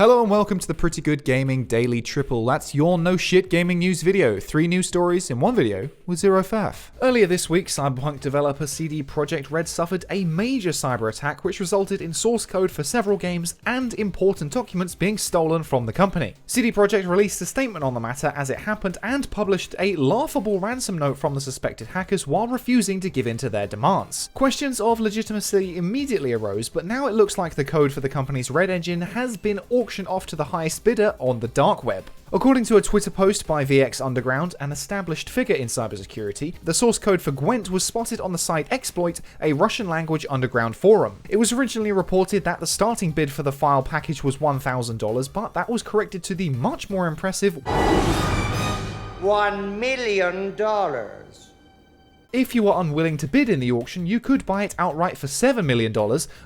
Hello and welcome to the Pretty Good Gaming Daily Triple. That's your no shit gaming news video. 3 news stories in one video with 0 faff. Earlier this week, Cyberpunk developer CD Projekt Red suffered a major cyber attack which resulted in source code for several games and important documents being stolen from the company. CD Projekt released a statement on the matter as it happened and published a laughable ransom note from the suspected hackers while refusing to give in to their demands. Questions of legitimacy immediately arose, but now it looks like the code for the company's Red engine has been auctioned off to the highest bidder on the dark web. According to a Twitter post by VX Underground, an established figure in cybersecurity, the source code for Gwent was spotted on the site Exploit, a Russian-language underground forum. It was originally reported that the starting bid for the file package was $1,000, but that was corrected to the much more impressive $1 million. If you are unwilling to bid in the auction, you could buy it outright for $7 million,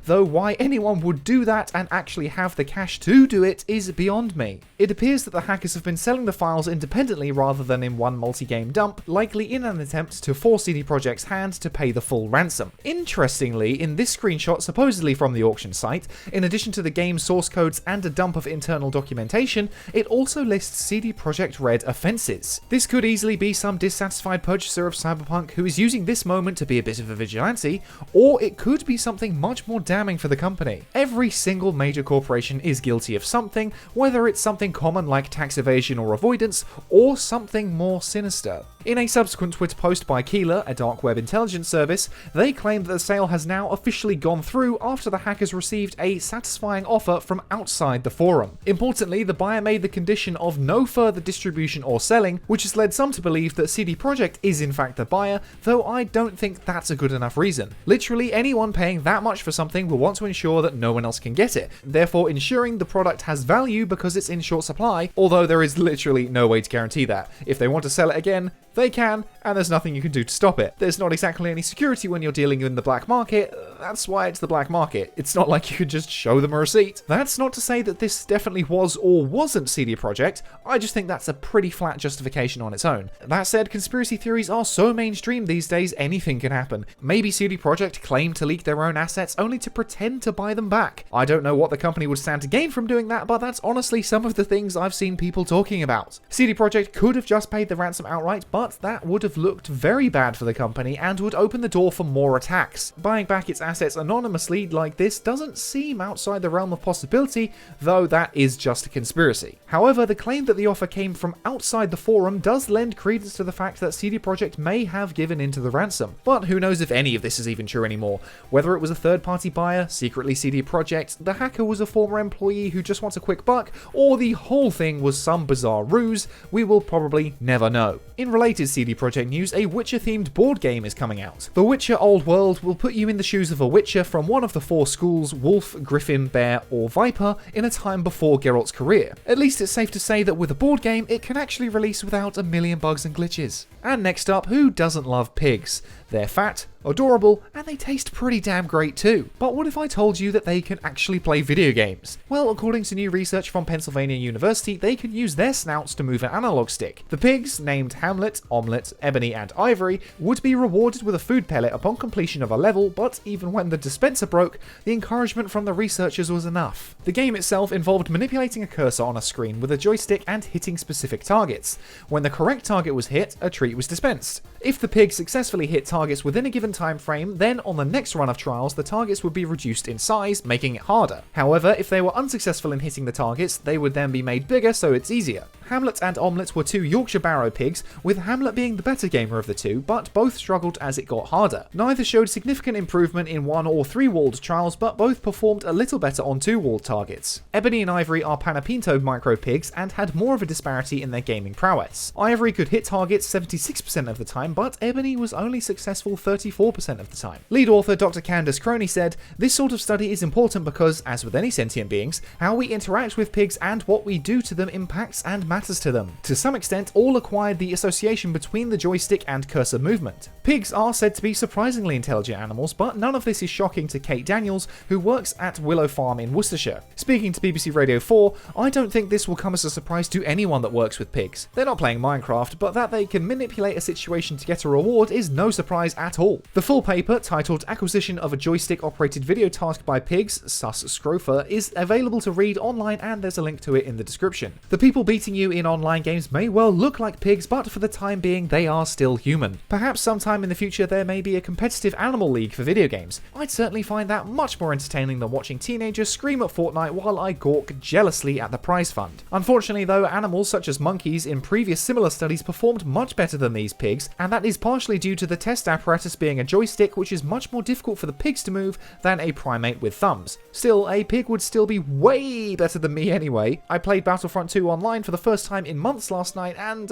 though why anyone would do that and actually have the cash to do it is beyond me. It appears that the hackers have been selling the files independently rather than in one multi-game dump, likely in an attempt to force CD Projekt's hand to pay the full ransom. Interestingly, in this screenshot supposedly from the auction site, in addition to the game's source codes and a dump of internal documentation, it also lists CD Projekt Red offenses. This could easily be some dissatisfied purchaser of Cyberpunk who is using this moment to be a bit of a vigilante, or it could be something much more damning for the company. Every single major corporation is guilty of something, whether it's something common like tax evasion or avoidance, or something more sinister. In a subsequent Twitter post by Keeler, a dark web intelligence service, they claimed that the sale has now officially gone through after the hackers received a satisfying offer from outside the forum. Importantly, the buyer made the condition of no further distribution or selling, which has led some to believe that CD Projekt is in fact the buyer, though I don't think that's a good enough reason. Literally anyone paying that much for something will want to ensure that no one else can get it, therefore ensuring the product has value because it's in short supply, although there is literally no way to guarantee that. If they want to sell it again, they can, and there's nothing you can do to stop it. There's not exactly any security when you're dealing in the black market, that's why it's the black market. It's not like you could just show them a receipt. That's not to say that this definitely was or wasn't CD Projekt, I just think that's a pretty flat justification on its own. That said, conspiracy theories are so mainstream these days, anything can happen. Maybe CD Projekt claimed to leak their own assets only to pretend to buy them back. I don't know what the company would stand to gain from doing that, but that's honestly some of the things I've seen people talking about. CD Projekt could have just paid the ransom outright, but that would have looked very bad for the company and would open the door for more attacks. Buying back its assets anonymously like this doesn't seem outside the realm of possibility, though that is just a conspiracy. However, the claim that the offer came from outside the forum does lend credence to the fact that CD Projekt may have given in to the ransom. But who knows if any of this is even true anymore. Whether it was a third-party buyer, secretly CD Projekt, the hacker was a former employee who just wants a quick buck, or the whole thing was some bizarre ruse, we will probably never know. In related CD Projekt news, a Witcher-themed board game is coming out. The Witcher Old World will put you in the shoes of a Witcher from one of the 4 schools, Wolf, Griffin, Bear, or Viper, in a time before Geralt's career. At least it's safe to say that with a board game, it can actually release without a million bugs and glitches. And next up, who doesn't love pigs? They're fat, adorable, and they taste pretty damn great too. But what if I told you that they can actually play video games? Well, according to new research from Pennsylvania University, they can use their snouts to move an analog stick. The pigs, named Hamlet, Omelette, Ebony, and Ivory, would be rewarded with a food pellet upon completion of a level, but even when the dispenser broke, the encouragement from the researchers was enough. The game itself involved manipulating a cursor on a screen with a joystick and hitting specific targets. When the correct target was hit, a treat was dispensed. If the pig successfully hit targets within a given time frame, then on the next run of trials, the targets would be reduced in size, making it harder. However, if they were unsuccessful in hitting the targets, they would then be made bigger so it's easier. Hamlet and Omelette were 2 Yorkshire Barrow pigs, with Hamlet being the better gamer of the two, but both struggled as it got harder. Neither showed significant improvement in 1 or 3 walled trials, but both performed a little better on 2 walled targets. Ebony and Ivory are Panapinto micro pigs and had more of a disparity in their gaming prowess. Ivory could hit targets 76% of the time, but Ebony was only successful 34% of the time. Lead author Dr. Candace Croney said, "This sort of study is important because, as with any sentient beings, how we interact with pigs and what we do to them impacts and matters to them. To some extent, all acquired the association between the joystick and cursor movement. Pigs are said to be surprisingly intelligent animals, but none of this is shocking to Kate Daniels, who works at Willow Farm in Worcestershire. Speaking to BBC Radio 4, I don't think this will come as a surprise to anyone that works with pigs. They're not playing Minecraft, but that they can manipulate a situation to get a reward is no surprise at all. The full paper, titled Acquisition of a Joystick-Operated Video Task by Pigs, sus Scrofa, is available to read online, and there's a link to it in the description. The people beating you in online games may well look like pigs, but for the time being they are still human. Perhaps sometime in the future there may be a competitive animal league for video games. I'd certainly find that much more entertaining than watching teenagers scream at Fortnite while I gawk jealously at the prize fund. Unfortunately though, animals such as monkeys in previous similar studies performed much better than these pigs, and that is partially due to the test apparatus being a joystick, which is much more difficult for the pigs to move than a primate with thumbs. Still, a pig would still be way better than me anyway. I played Battlefront 2 online for the first time in months last night, and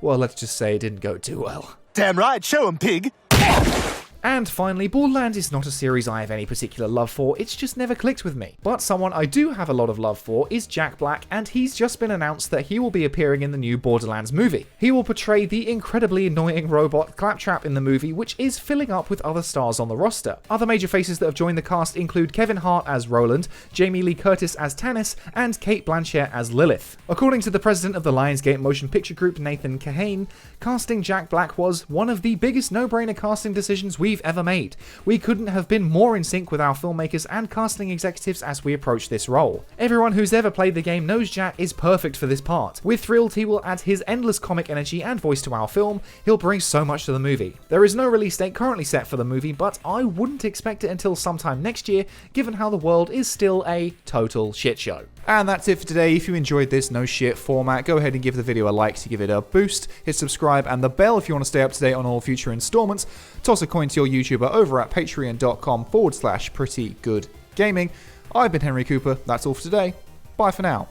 well, let's just say it didn't go too well. Damn right, show 'em, pig! And finally, Borderlands is not a series I have any particular love for, it's just never clicked with me. But someone I do have a lot of love for is Jack Black, and he's just been announced that he will be appearing in the new Borderlands movie. He will portray the incredibly annoying robot Claptrap in the movie, which is filling up with other stars on the roster. Other major faces that have joined the cast include Kevin Hart as Roland, Jamie Lee Curtis as Tannis, and Kate Blanchett as Lilith. According to the president of the Lionsgate Motion Picture Group, Nathan Kahane, casting Jack Black was one of the biggest no-brainer casting decisions we've ever made. We couldn't have been more in sync with our filmmakers and casting executives as we approach this role. Everyone who's ever played the game knows Jack is perfect for this part. We're thrilled he will add his endless comic energy and voice to our film. He'll bring so much to the movie. There is no release date currently set for the movie, but I wouldn't expect it until sometime next year, given how the world is still a total shit show. And that's it for today. If you enjoyed this no shit format, go ahead and give the video a like to give it a boost. Hit subscribe and the bell if you want to stay up to date on all future installments. Toss a coin to your YouTuber over at patreon.com/prettygoodgaming. I've been Henry Cooper. That's all for today. Bye for now.